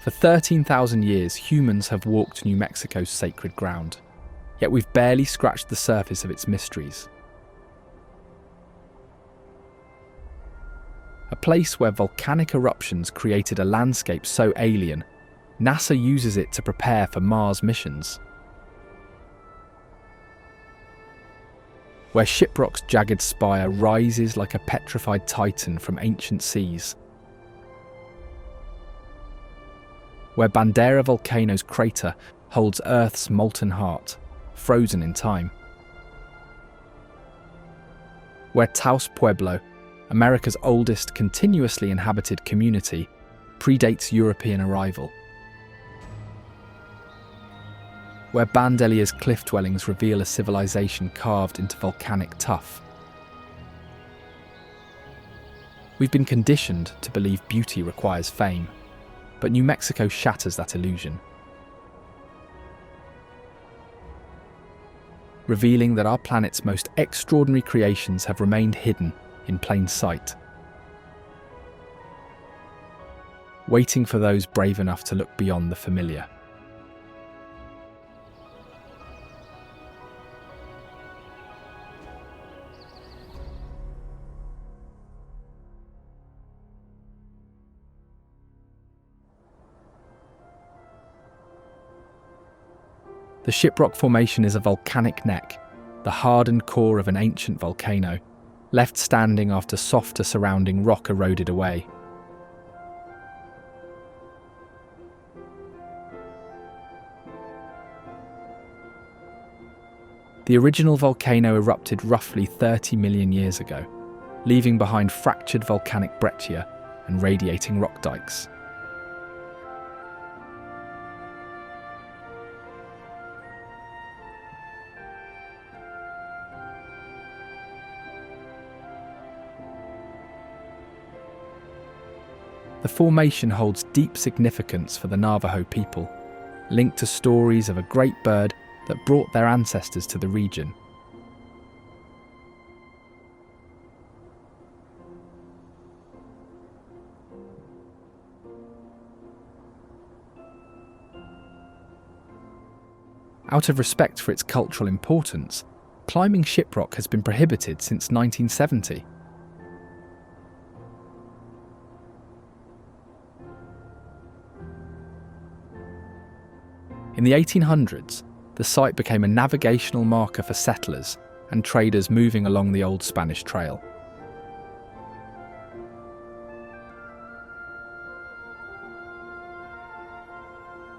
For 13,000 years, humans have walked New Mexico's sacred ground, yet we've barely scratched the surface of its mysteries. A place where volcanic eruptions created a landscape so alien, NASA uses it to prepare for Mars missions. Where Shiprock's jagged spire rises like a petrified titan from ancient seas. Where Bandera volcano's crater holds Earth's molten heart, frozen in time. Where Taos Pueblo, America's oldest continuously inhabited community, predates European arrival. Where Bandelier's cliff dwellings reveal a civilization carved into volcanic tuff. We've been conditioned to believe beauty requires fame, but New Mexico shatters that illusion, revealing that our planet's most extraordinary creations have remained hidden in plain sight, waiting for those brave enough to look beyond the familiar. The Shiprock Formation is a volcanic neck, the hardened core of an ancient volcano, left standing after softer surrounding rock eroded away. The original volcano erupted roughly 30 million years ago, leaving behind fractured volcanic breccia and radiating rock dikes. The formation holds deep significance for the Navajo people, linked to stories of a great bird that brought their ancestors to the region. Out of respect for its cultural importance, climbing Shiprock has been prohibited since 1970. In the 1800s, the site became a navigational marker for settlers and traders moving along the old Spanish Trail.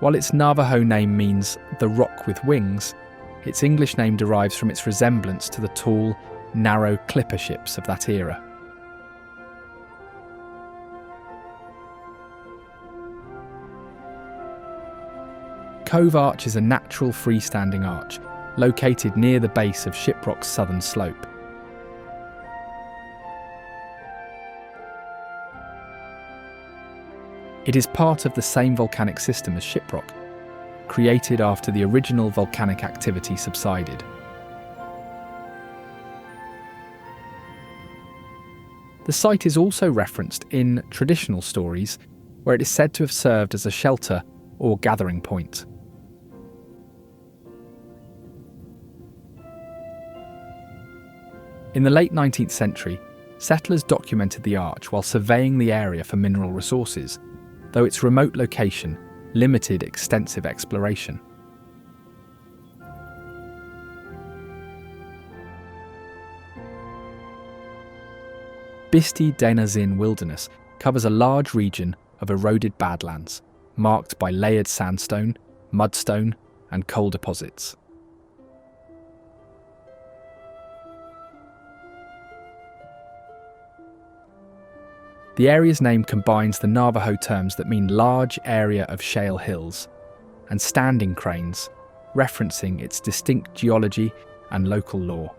While its Navajo name means the rock with wings, its English name derives from its resemblance to the tall, narrow clipper ships of that era. Cove Arch is a natural freestanding arch, located near the base of Shiprock's southern slope. It is part of the same volcanic system as Shiprock, created after the original volcanic activity subsided. The site is also referenced in traditional stories, where it is said to have served as a shelter or gathering point. In the late 19th century, settlers documented the arch while surveying the area for mineral resources, though its remote location limited extensive exploration. Bisti Denazin wilderness covers a large region of eroded badlands, marked by layered sandstone, mudstone, and coal deposits. The area's name combines the Navajo terms that mean large area of shale hills and standing cranes, referencing its distinct geology and local lore.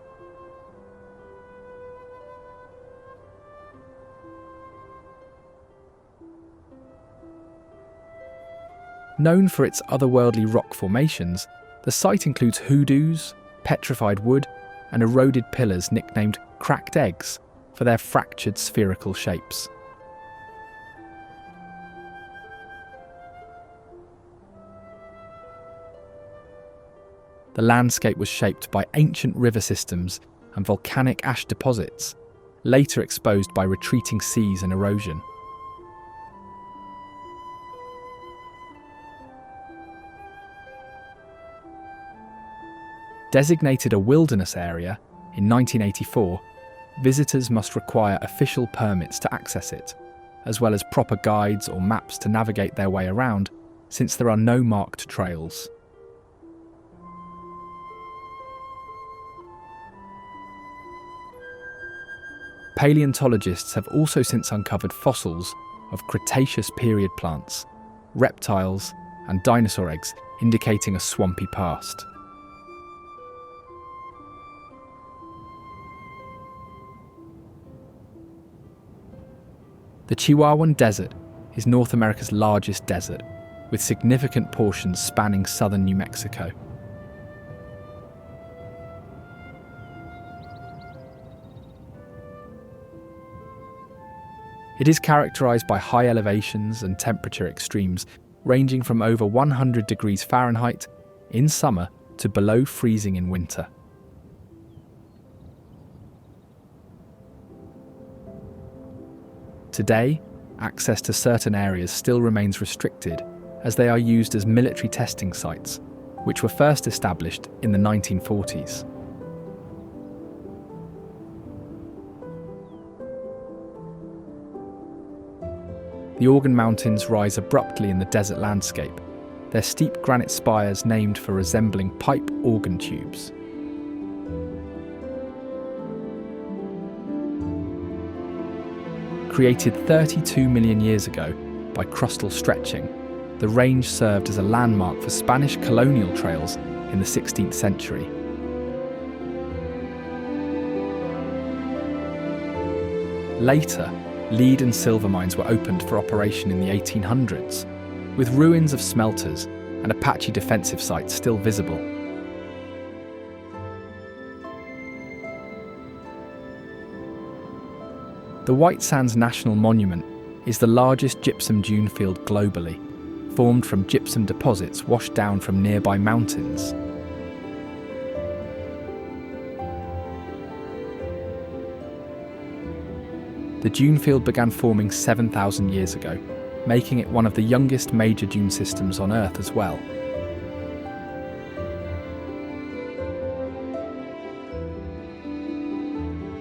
Known for its otherworldly rock formations, the site includes hoodoos, petrified wood, and eroded pillars nicknamed cracked eggs for their fractured spherical shapes. The landscape was shaped by ancient river systems and volcanic ash deposits, later exposed by retreating seas and erosion. Designated a wilderness area in 1984, visitors must require official permits to access it, as well as proper guides or maps to navigate their way around, since there are no marked trails. Paleontologists have also since uncovered fossils of Cretaceous period plants, reptiles, and dinosaur eggs, indicating a swampy past. The Chihuahuan Desert is North America's largest desert, with significant portions spanning southern New Mexico. It is characterized by high elevations and temperature extremes ranging from over 100 degrees Fahrenheit in summer to below freezing in winter. Today, access to certain areas still remains restricted as they are used as military testing sites, which were first established in the 1940s. The Organ Mountains rise abruptly in the desert landscape, their steep granite spires named for resembling pipe organ tubes. Created 32 million years ago by crustal stretching, the range served as a landmark for Spanish colonial trails in the 16th century. Later, lead and silver mines were opened for operation in the 1800s, with ruins of smelters and Apache defensive sites still visible. The White Sands National Monument is the largest gypsum dune field globally, formed from gypsum deposits washed down from nearby mountains. The dune field began forming 7,000 years ago, making it one of the youngest major dune systems on Earth as well.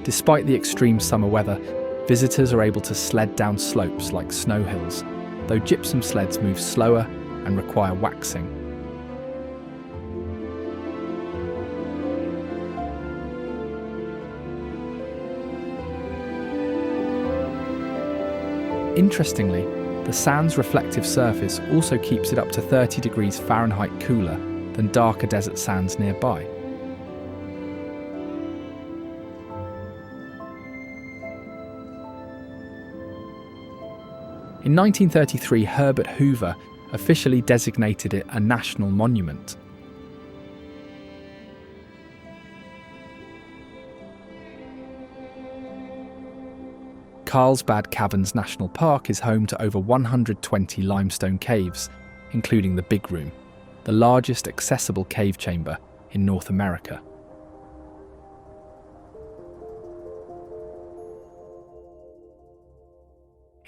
Despite the extreme summer weather, visitors are able to sled down slopes like snow hills, though gypsum sleds move slower and require waxing. Interestingly, the sand's reflective surface also keeps it up to 30 degrees Fahrenheit cooler than darker desert sands nearby. In 1933, Herbert Hoover officially designated it a national monument. Carlsbad Caverns National Park is home to over 120 limestone caves, including the Big Room, the largest accessible cave chamber in North America.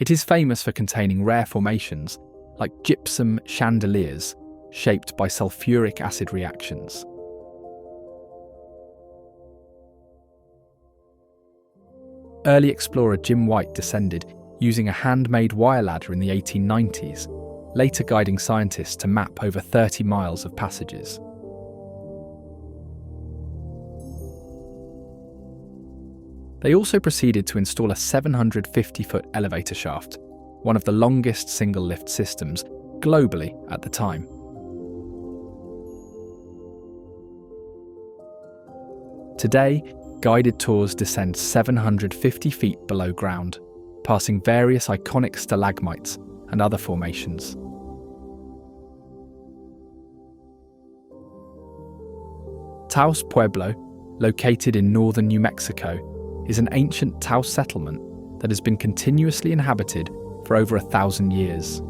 It is famous for containing rare formations like gypsum chandeliers shaped by sulfuric acid reactions. Early explorer Jim White descended using a handmade wire ladder in the 1890s, later guiding scientists to map over 30 miles of passages. They also proceeded to install a 750-foot elevator shaft, one of the longest single-lift systems globally at the time. Today, guided tours descend 750 feet below ground, passing various iconic stalagmites and other formations. Taos Pueblo, located in northern New Mexico, is an ancient Taos settlement that has been continuously inhabited for over 1,000 years.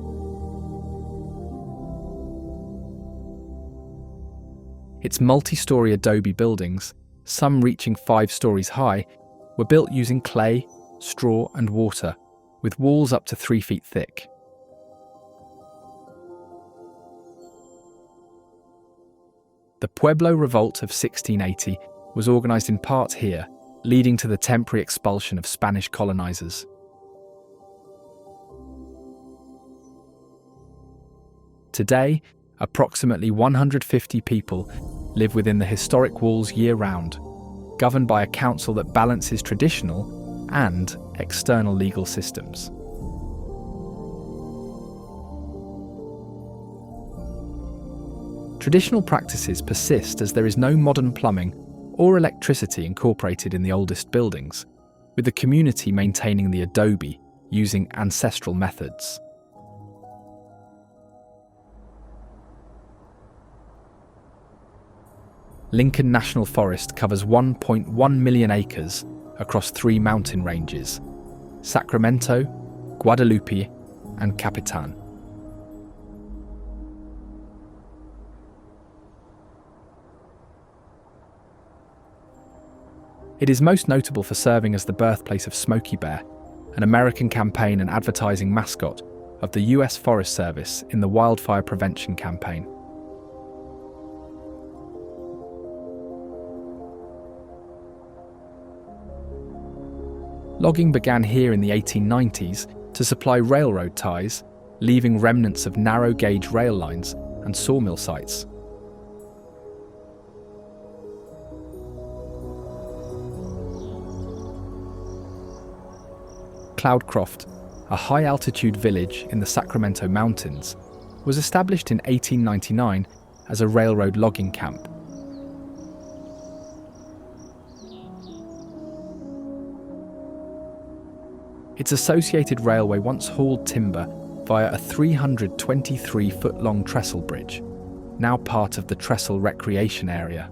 Its multi-story adobe buildings, some reaching 5 stories high, were built using clay, straw and water, with walls up to 3 feet thick. The Pueblo Revolt of 1680 was organised in part here, leading to the temporary expulsion of Spanish colonisers. Today, approximately 150 people live within the historic walls year-round, governed by a council that balances traditional and external legal systems. Traditional practices persist as there is no modern plumbing or electricity incorporated in the oldest buildings, with the community maintaining the adobe using ancestral methods. Lincoln National Forest covers 1.1 million acres across 3 mountain ranges: Sacramento, Guadalupe, and Capitan. It is most notable for serving as the birthplace of Smokey Bear, an American campaign and advertising mascot of the US Forest Service in the wildfire prevention campaign. Logging began here in the 1890s to supply railroad ties, leaving remnants of narrow-gauge rail lines and sawmill sites. Cloudcroft, a high-altitude village in the Sacramento Mountains, was established in 1899 as a railroad logging camp. Its associated railway once hauled timber via a 323-foot-long trestle bridge, now part of the Trestle Recreation Area.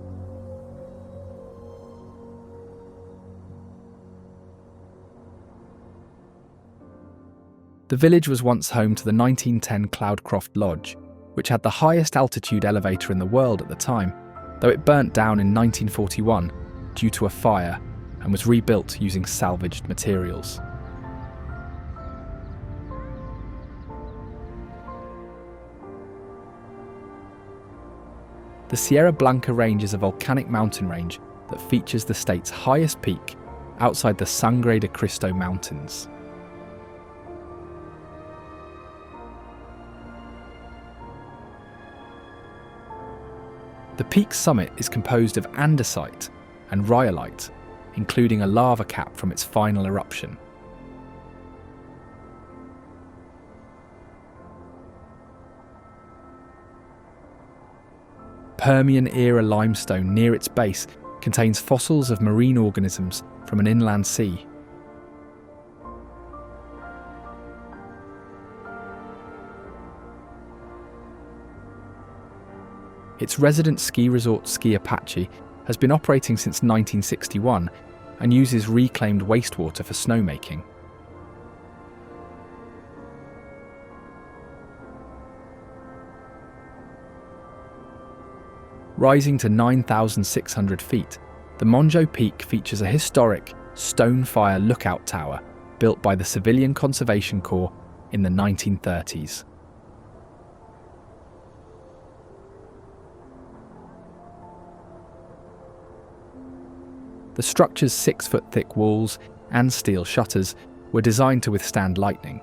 The village was once home to the 1910 Cloudcroft Lodge, which had the highest altitude elevator in the world at the time, though it burnt down in 1941 due to a fire and was rebuilt using salvaged materials. The Sierra Blanca Range is a volcanic mountain range that features the state's highest peak outside the Sangre de Cristo Mountains. The peak's summit is composed of andesite and rhyolite, including a lava cap from its final eruption. Permian-era limestone near its base contains fossils of marine organisms from an inland sea. Its resident ski resort Ski Apache has been operating since 1961 and uses reclaimed wastewater for snowmaking. Rising to 9,600 feet, the Monjeau Peak features a historic stone fire lookout tower built by the Civilian Conservation Corps in the 1930s. The structure's 6-foot-thick walls and steel shutters were designed to withstand lightning.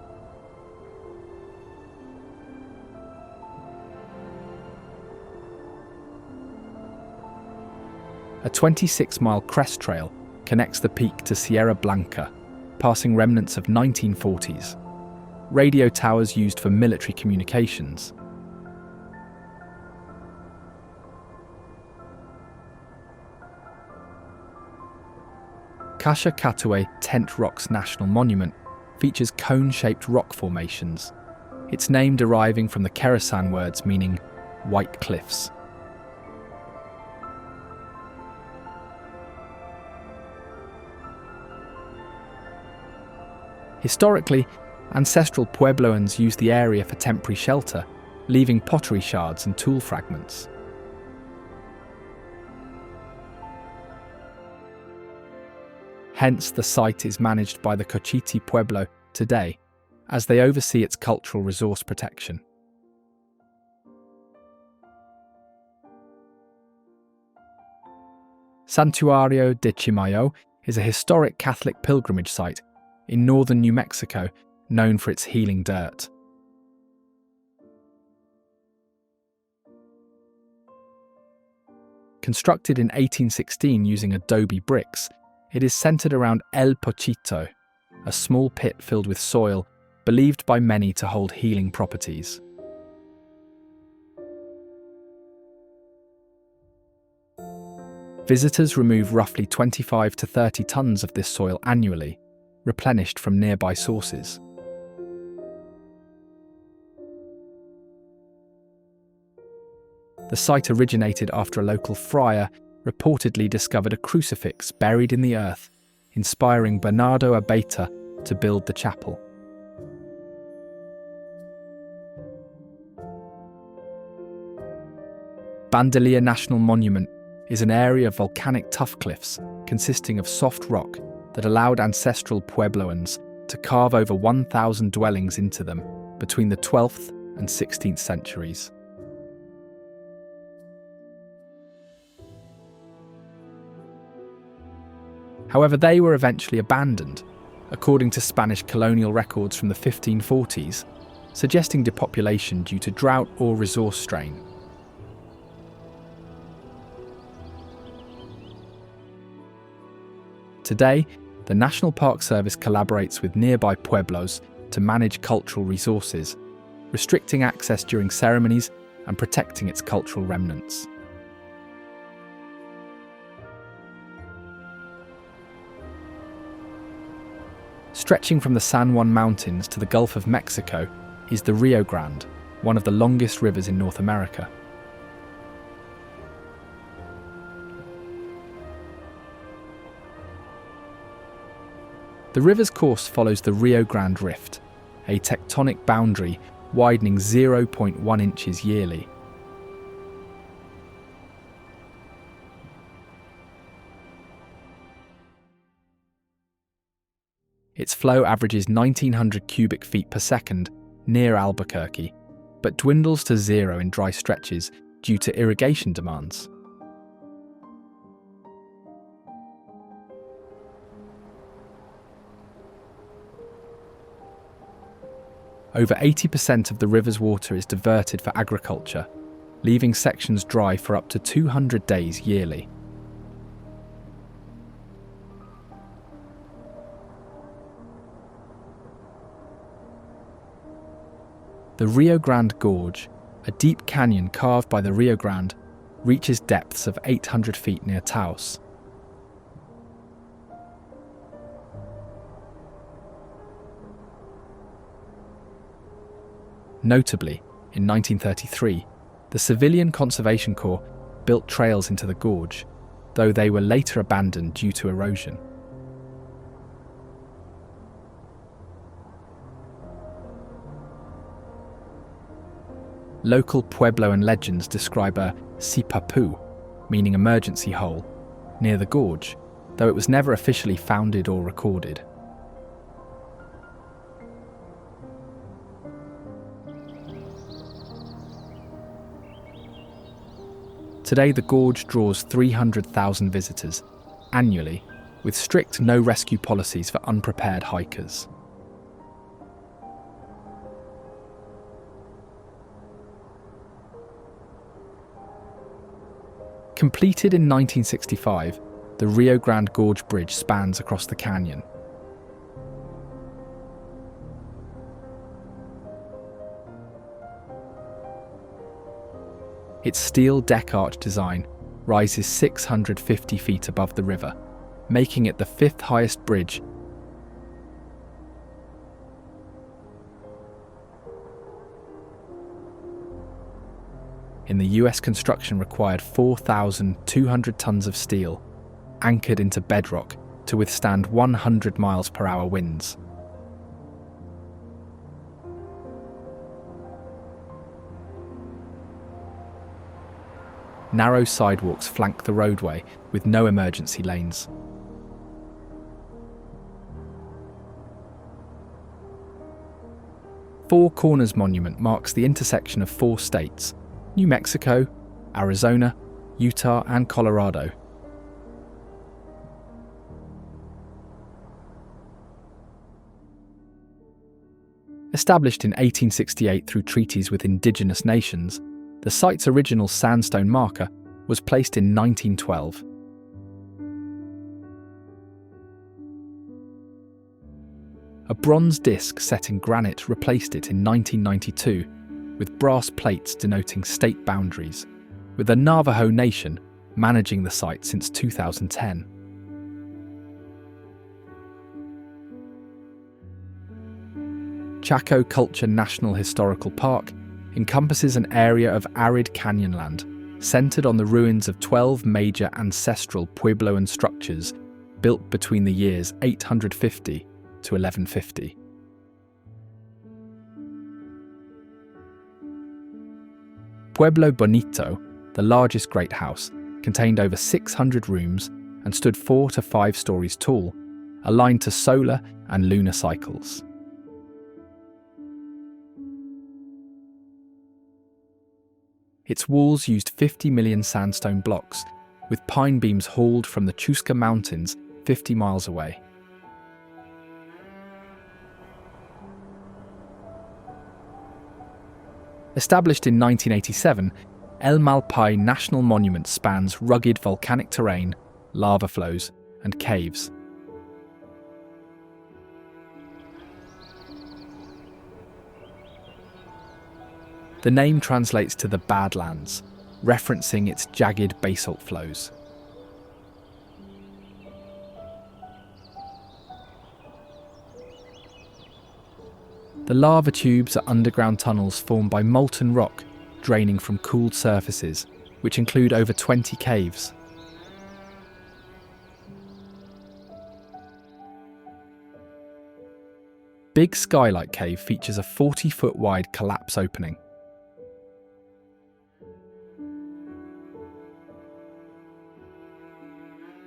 A 26-mile crest trail connects the peak to Sierra Blanca, passing remnants of 1940s. Radio towers used for military communications. Cacha Cataway Tent Rocks National Monument features cone-shaped rock formations, its name deriving from the Keresan words meaning white cliffs. Historically, ancestral Puebloans used the area for temporary shelter, leaving pottery shards and tool fragments. Hence, the site is managed by the Taos Pueblo today, as they oversee its cultural resource protection. Santuario de Chimayo is a historic Catholic pilgrimage site in northern New Mexico known for its healing dirt. Constructed in 1816 using adobe bricks, it is centered around El Pochito, a small pit filled with soil believed by many to hold healing properties. Visitors remove roughly 25 to 30 tons of this soil annually, replenished from nearby sources. The site originated after a local friar reportedly discovered a crucifix buried in the earth, inspiring Bernardo Abeta to build the chapel. Bandelier National Monument is an area of volcanic tuff cliffs consisting of soft rock that allowed ancestral Puebloans to carve over 1,000 dwellings into them between the 12th and 16th centuries. However, they were eventually abandoned, according to Spanish colonial records from the 1540s, suggesting depopulation due to drought or resource strain. Today, the National Park Service collaborates with nearby pueblos to manage cultural resources, restricting access during ceremonies and protecting its cultural remnants. Stretching from the San Juan Mountains to the Gulf of Mexico is the Rio Grande, one of the longest rivers in North America. The river's course follows the Rio Grande Rift, a tectonic boundary widening 0.1 inches yearly. Its flow averages 1,900 cubic feet per second near Albuquerque, but dwindles to zero in dry stretches due to irrigation demands. Over 80% of the river's water is diverted for agriculture, leaving sections dry for up to 200 days yearly. The Rio Grande Gorge, a deep canyon carved by the Rio Grande, reaches depths of 800 feet near Taos. Notably, in 1933, the Civilian Conservation Corps built trails into the gorge, though they were later abandoned due to erosion. Local Puebloan legends describe a sipapu, meaning emergency hole, near the gorge, though it was never officially founded or recorded. Today, the gorge draws 300,000 visitors annually, with strict no-rescue policies for unprepared hikers. Completed in 1965, the Rio Grande Gorge Bridge spans across the canyon. Its steel deck arch design rises 650 feet above the river, making it the fifth highest bridge in the US. Construction required 4,200 tons of steel, anchored into bedrock to withstand 100 miles per hour winds. Narrow sidewalks flank the roadway with no emergency lanes. Four Corners Monument marks the intersection of four states: New Mexico, Arizona, Utah, and Colorado. Established in 1868 through treaties with indigenous nations, the site's original sandstone marker was placed in 1912. A bronze disc set in granite replaced it in 1992, with brass plates denoting state boundaries, with the Navajo Nation managing the site since 2010. Chaco Culture National Historical Park encompasses an area of arid canyonland centered on the ruins of 12 major ancestral Puebloan structures built between the years 850 to 1150. Pueblo Bonito, the largest great house, contained over 600 rooms and stood 4 to 5 stories tall, aligned to solar and lunar cycles. Its walls used 50 million sandstone blocks, with pine beams hauled from the Chusca Mountains 50 miles away. Established in 1987, El Malpais National Monument spans rugged volcanic terrain, lava flows, and caves. The name translates to the Badlands, referencing its jagged basalt flows. The lava tubes are underground tunnels formed by molten rock draining from cooled surfaces, which include over 20 caves. Big Skylight Cave features a 40-foot wide collapse opening.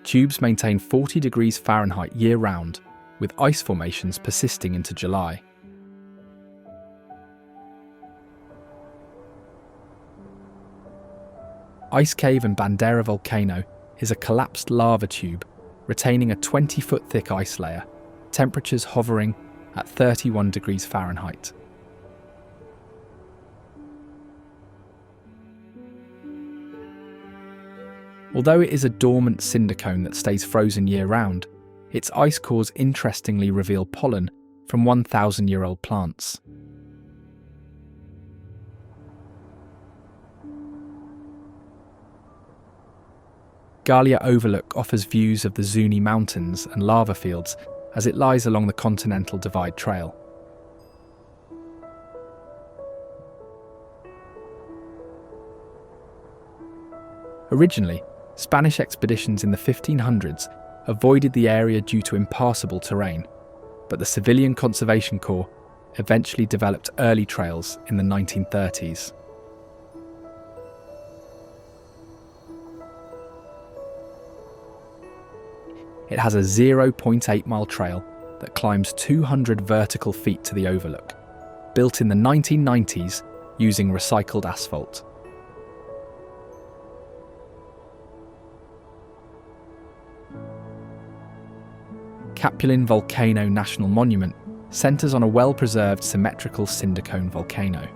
Tubes maintain 40 degrees Fahrenheit year-round, with ice formations persisting into July. Ice Cave and Bandera volcano is a collapsed lava tube retaining a 20-foot thick ice layer, temperatures hovering at 31 degrees Fahrenheit. Although it is a dormant cinder cone that stays frozen year-round, its ice cores interestingly reveal pollen from 1,000-year-old plants. Gila Overlook offers views of the Zuni Mountains and lava fields as it lies along the Continental Divide Trail. Originally, Spanish expeditions in the 1500s avoided the area due to impassable terrain, but the Civilian Conservation Corps eventually developed early trails in the 1930s. It has a 0.8-mile trail that climbs 200 vertical feet to the overlook, built in the 1990s using recycled asphalt. Capulin Volcano National Monument centres on a well-preserved symmetrical cinder cone volcano.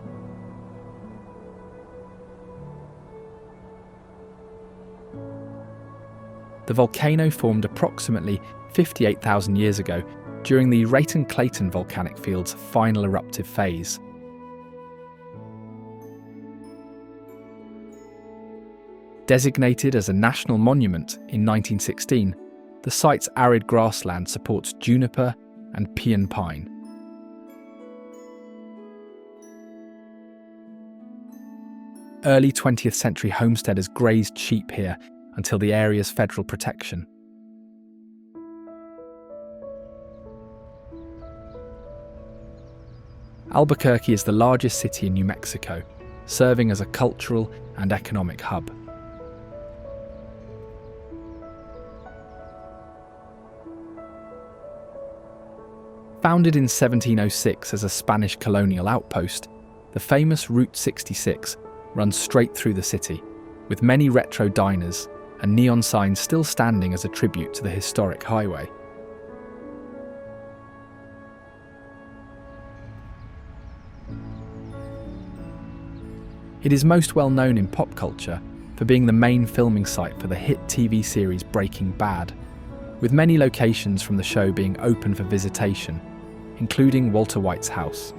The volcano formed approximately 58,000 years ago during the Raton-Clayton volcanic field's final eruptive phase. Designated as a national monument in 1916, the site's arid grassland supports juniper and pecan pine. Early 20th century homesteaders grazed sheep here until the area's federal protection. Albuquerque is the largest city in New Mexico, serving as a cultural and economic hub. Founded in 1706 as a Spanish colonial outpost, the famous Route 66 runs straight through the city, with many retro diners and neon signs still standing as a tribute to the historic highway. It is most well known in pop culture for being the main filming site for the hit TV series Breaking Bad, with many locations from the show being open for visitation, including Walter White's house.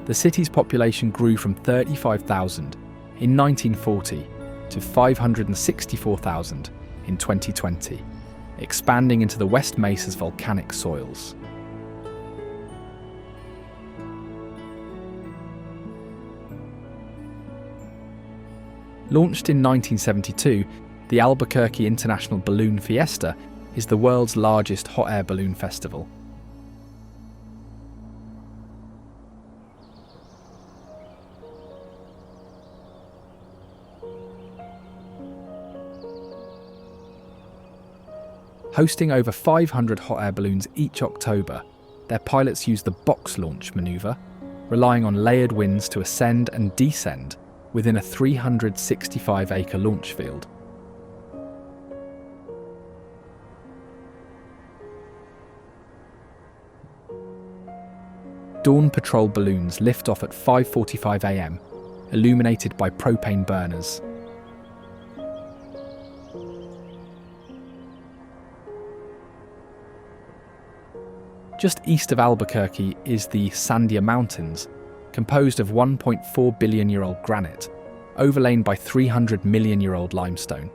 The city's population grew from 35,000 in 1940 to 564,000 in 2020, expanding into the West Mesa's volcanic soils. Launched in 1972, the Albuquerque International Balloon Fiesta is the world's largest hot air balloon festival. Hosting over 500 hot air balloons each October, their pilots use the box launch maneuver, relying on layered wings to ascend and descend within a 365-acre launch field. Dawn patrol balloons lift off at 5:45 a.m, illuminated by propane burners. Just east of Albuquerque is the Sandia Mountains, composed of 1.4 billion-year-old granite, overlain by 300 million-year-old limestone.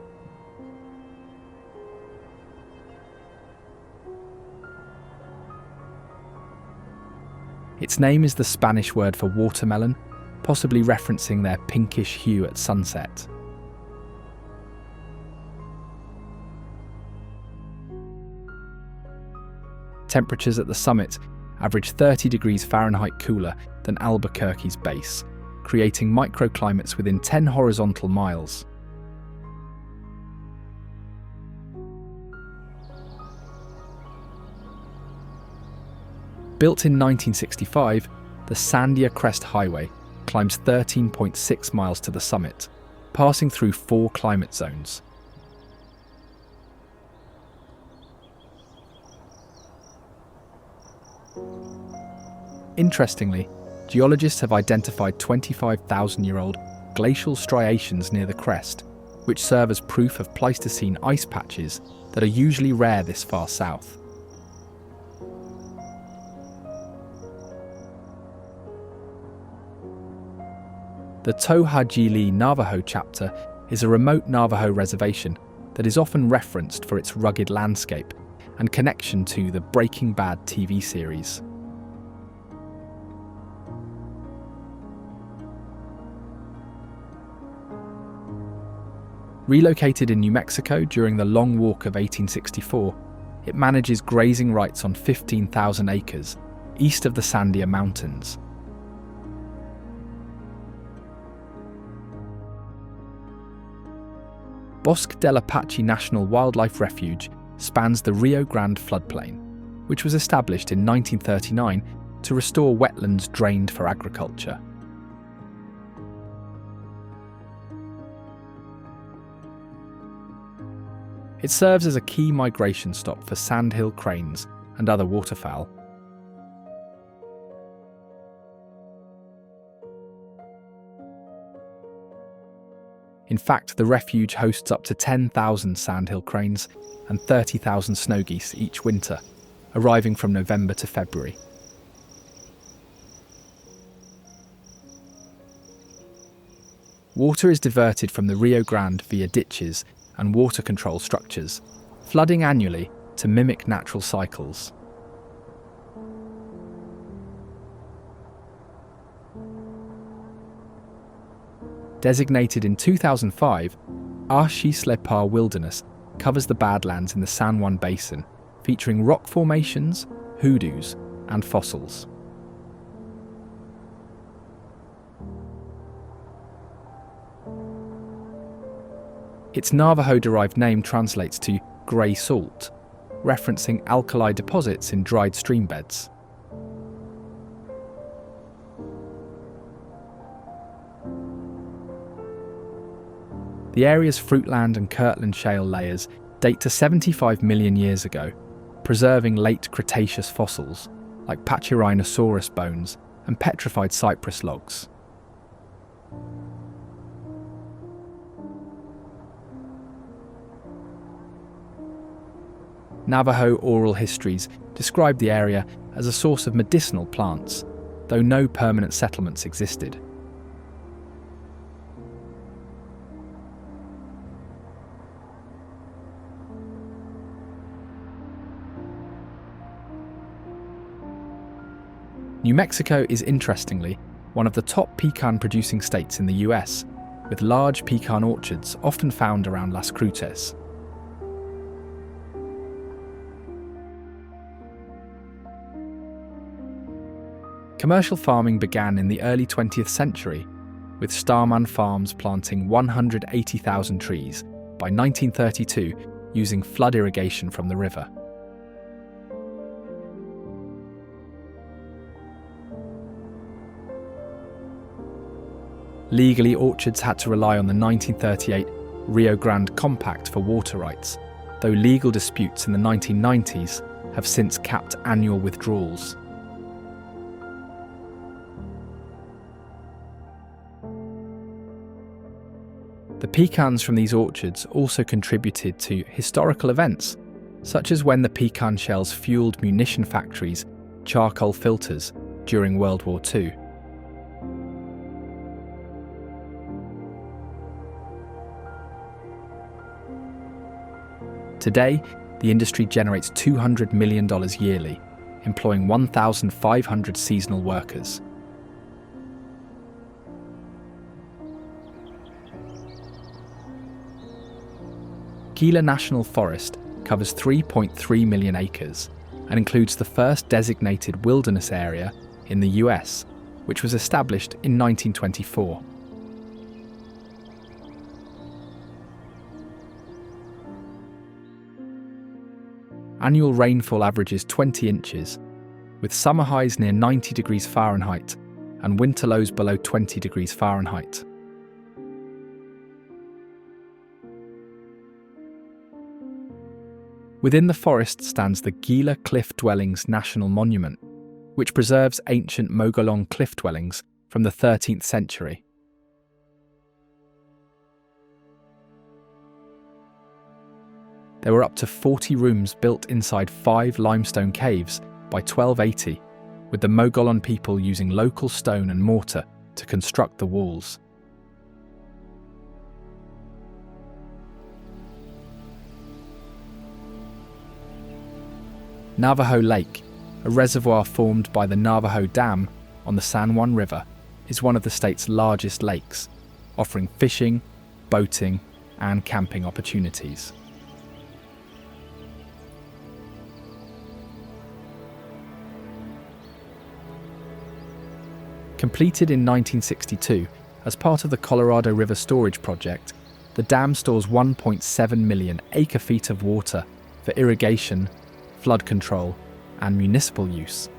Its name is the Spanish word for watermelon, possibly referencing their pinkish hue at sunset. Temperatures at the summit average 30 degrees Fahrenheit cooler than Albuquerque's base, creating microclimates within 10 horizontal miles. Built in 1965, the Sandia Crest Highway climbs 13.6 miles to the summit, passing through 4 climate zones. Interestingly, geologists have identified 25,000-year-old glacial striations near the crest, which serve as proof of Pleistocene ice patches that are usually rare this far south. The Tohajili Navajo chapter is a remote Navajo reservation that is often referenced for its rugged landscape and connection to the Breaking Bad TV series. Relocated in New Mexico during the Long Walk of 1864, it manages grazing rights on 15,000 acres east of the Sandia Mountains. Bosque del Apache National Wildlife Refuge spans the Rio Grande floodplain, which was established in 1939 to restore wetlands drained for agriculture. It serves as a key migration stop for sandhill cranes and other waterfowl. In fact, the refuge hosts up to 10,000 sandhill cranes and 30,000 snow geese each winter, arriving from November to February. Water is diverted from the Rio Grande via ditches and water control structures, flooding annually to mimic natural cycles. Designated in 2005, Archis-les-Pas Wilderness covers the Badlands in the San Juan Basin, featuring rock formations, hoodoos, and fossils. Its Navajo-derived name translates to grey salt, referencing alkali deposits in dried stream beds. The area's fruitland and Kirtland shale layers date to 75 million years ago, preserving late Cretaceous fossils like Pachyrhinosaurus bones and petrified cypress logs. Navajo oral histories describe the area as a source of medicinal plants, though no permanent settlements existed. New Mexico is interestingly one of the top pecan-producing states in the US, with large pecan orchards often found around Las Cruces. Commercial farming began in the early 20th century, with Starman Farms planting 180,000 trees by 1932 using flood irrigation from the river. Legally, orchards had to rely on the 1938 Rio Grande Compact for water rights, though legal disputes in the 1990s have since capped annual withdrawals. The pecans from these orchards also contributed to historical events, such as when the pecan shells fueled munition factories' charcoal filters during World War II. Today, the industry generates $200 million yearly, employing 1,500 seasonal workers. Gila National Forest covers 3.3 million acres and includes the first designated wilderness area in the US, which was established in 1924. Annual rainfall averages 20 inches, with summer highs near 90 degrees Fahrenheit and winter lows below 20 degrees Fahrenheit. Within the forest stands the Gila Cliff Dwellings National Monument, which preserves ancient Mogollon cliff dwellings from the 13th century. There were up to 40 rooms built inside 5 limestone caves by 1280, with the Mogollon people using local stone and mortar to construct the walls. Navajo Lake, a reservoir formed by the Navajo Dam on the San Juan River, is one of the state's largest lakes, offering fishing, boating, and camping opportunities. Completed in 1962 as part of the Colorado River Storage Project, the dam stores 1.7 million acre-feet of water for irrigation, flood control, and municipal use.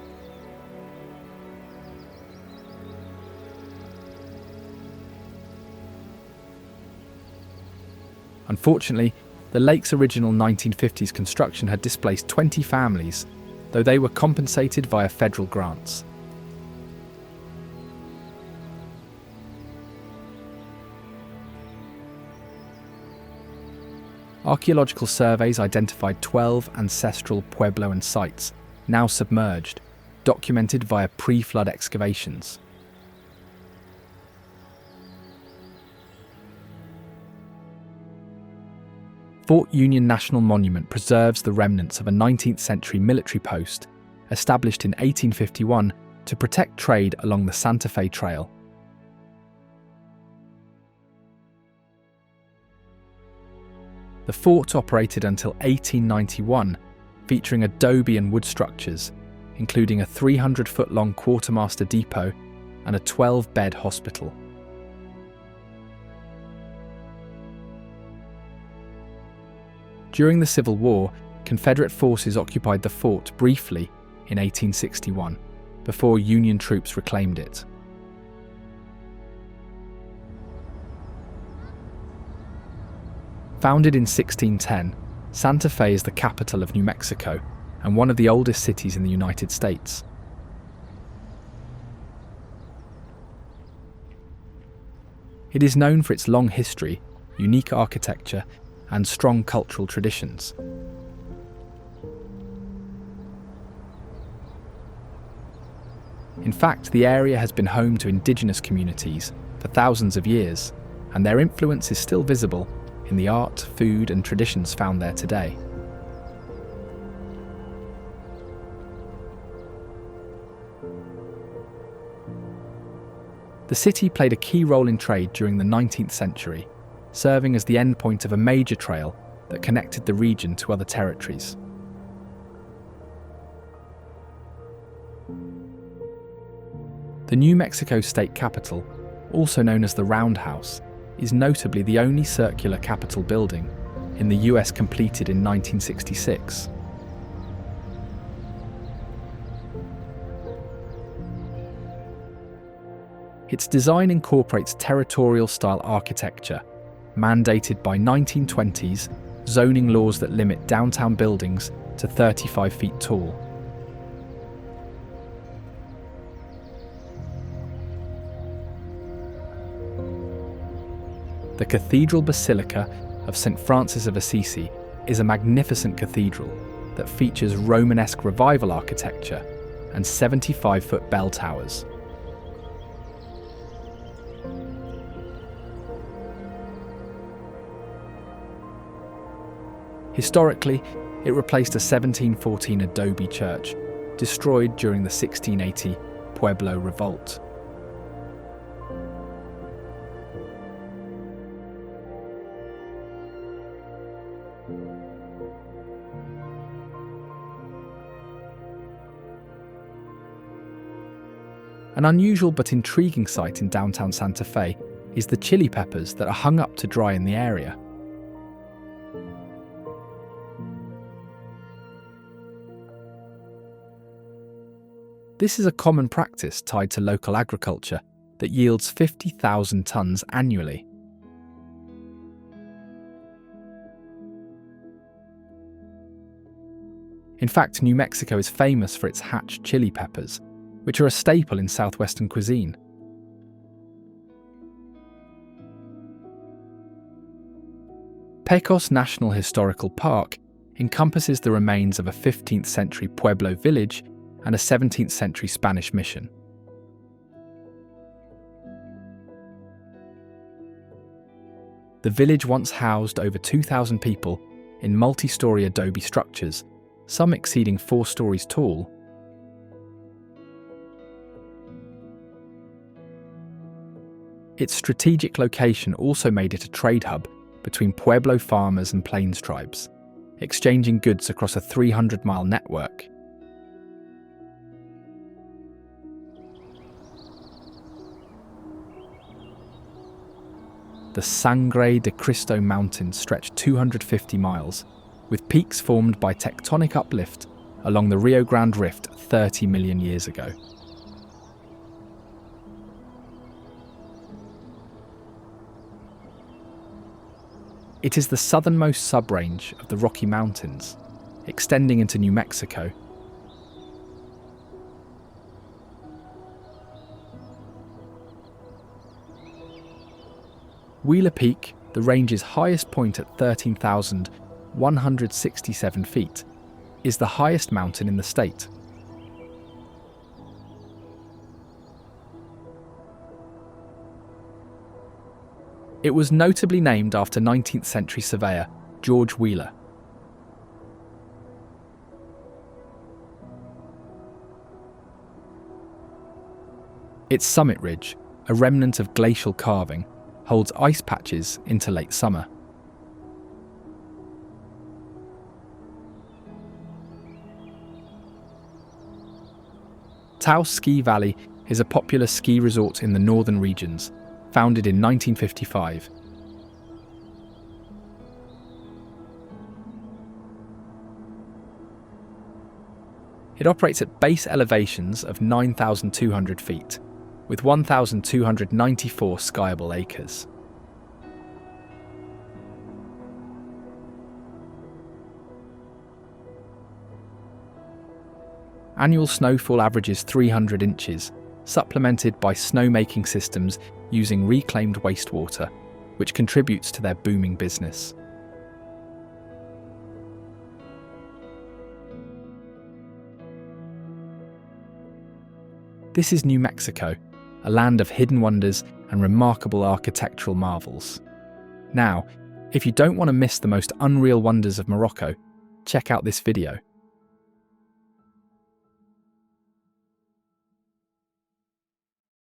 Unfortunately, the lake's original 1950s construction had displaced 20 families, though they were compensated via federal grants. Archaeological surveys identified 12 ancestral Puebloan sites, now submerged, documented via pre-flood excavations. Fort Union National Monument preserves the remnants of a 19th century military post established in 1851 to protect trade along the Santa Fe Trail. The fort operated until 1891, featuring adobe and wood structures, including a 300-foot-long quartermaster depot and a 12-bed hospital. During the Civil War, Confederate forces occupied the fort briefly in 1861, before Union troops reclaimed it. Founded in 1610, Santa Fe is the capital of New Mexico and one of the oldest cities in the United States. It is known for its long history, unique architecture, and strong cultural traditions. In fact, the area has been home to indigenous communities for thousands of years, and their influence is still visible in the art, food, and traditions found there today. The city played a key role in trade during the 19th century, serving as the endpoint of a major trail that connected the region to other territories. The New Mexico state capitol, also known as the Roundhouse, is notably the only circular capitol building in the US completed in 1966. Its design incorporates territorial-style architecture, mandated by 1920s zoning laws that limit downtown buildings to 35 feet tall. The Cathedral Basilica of St. Francis of Assisi is a magnificent cathedral that features Romanesque Revival architecture and 75-foot bell towers. Historically, it replaced a 1714 adobe church, destroyed during the 1680 Pueblo Revolt. An unusual but intriguing sight in downtown Santa Fe is the chili peppers that are hung up to dry in the area. This is a common practice tied to local agriculture that yields 50,000 tons annually. In fact, New Mexico is famous for its hatch chili peppers, which are a staple in southwestern cuisine. Pecos National Historical Park encompasses the remains of a 15th century Pueblo village and a 17th century Spanish mission. The village once housed over 2,000 people in multi-storey adobe structures, some exceeding 4 stories tall. Its strategic location also made it a trade hub between Pueblo farmers and plains tribes, exchanging goods across a 300-mile network. The Sangre de Cristo mountains stretch 250 miles, with peaks formed by tectonic uplift along the Rio Grande Rift 30 million years ago. It is the southernmost subrange of the Rocky Mountains, extending into New Mexico. Wheeler Peak, the range's highest point at 13,167 feet, is the highest mountain in the state. It was notably named after 19th century surveyor George Wheeler. Its summit ridge, a remnant of glacial carving, holds ice patches into late summer. Taos Ski Valley is a popular ski resort in the northern regions, founded in 1955. It operates at base elevations of 9,200 feet, with 1,294 skiable acres. Annual snowfall averages 300 inches, supplemented by snowmaking systems using reclaimed wastewater, which contributes to their booming business. This is New Mexico, a land of hidden wonders and remarkable architectural marvels. Now, if you don't want to miss the most unreal wonders of Morocco, check out this video.